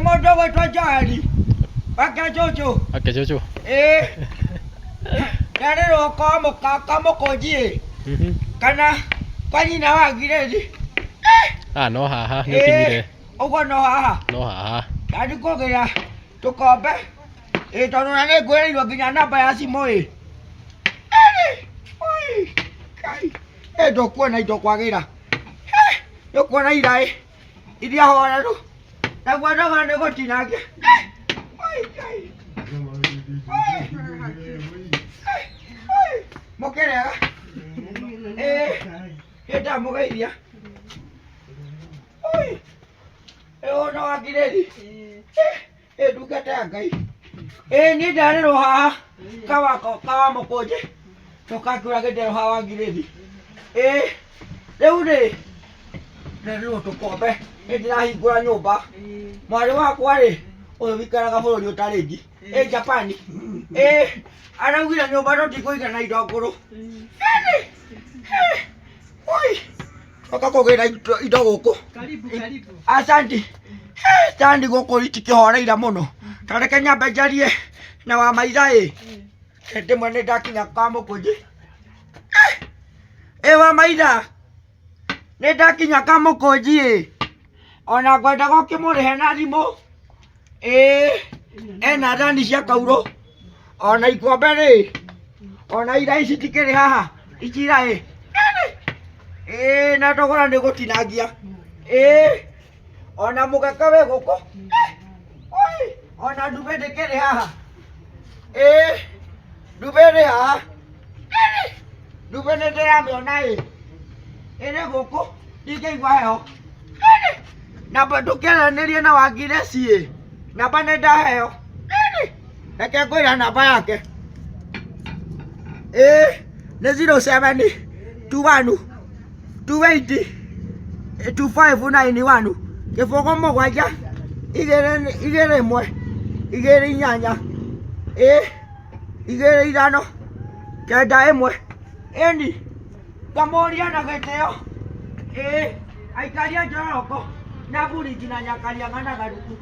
moto wetu ajali. Akajojo. Akajojo. Ndarero kamo koji. Kana kwani na wagiredi. No haha nĩ ũkinyire. Ũguo no haha. No haha. Kandi kũgĩra tũkombe. Tondũ na nĩ ngwĩrĩirwo nginya namba ya cimũ ĩ. Ndũkuona indo kwagĩra. Ndũkuona iraĩ. Iria horeru. Naguo ndoga nĩ gũtinangia. Mũkĩrega. Ndamũgeithia. No wagiredi. Ndungata ya Ngai. Niĩ ndarĩrwo haha kawa mũkũnje. Tũkakĩũra gĩtero haha wagiredi. Rĩu rĩ ndarĩrwo tũkombe. Ndĩrahingũra nyũmba. Mwarĩ wakwa rĩ ũyũ wĩikaraga bũrũri ũtarĩ ngi. Japani. Araugire nyũmba tũtikũigana indo ngũrũ. Oka kũgĩra indo gũkũ. Asanti. Standi gũkũ itikĩhoreire mũno. Tareke nyambe njarie na wa maitha ĩ. Ndĩmwe nĩ ndakinya kwa mũkũnji. Wa maitha. Nĩ ndakinya kwa mũkũnji ĩ. Ona ngwenda gũkĩmũrĩhe na thimũ. Ena thani cia kaurũ. Ona ikombe rĩ. Ona iraĩ citikĩrĩ haha. Ici iraĩ. Na thogora nĩ gũtinangia. Ona mũgeka wĩ gũkũ. Ona ndume ndĩkĩrĩ haha. Ndume ĩrĩ haha. Ndume nĩ ndĩramĩona ĩ. Ĩrĩ gũkũ. Ndingĩigua heho. Namba ndũkĩaranĩrie na Wangireci ĩ. Namba nĩ ndaheo. Reke ngwĩra namba yake. Nĩ 07 21 280 2591 kĩbũgũ mũgwanja 2 2 inyanya 2 ithano 9 1 ĩni ngamũria na gĩtĩo. Aikaria Njoroko na Burigi na Nyakaria ng'ana garuku.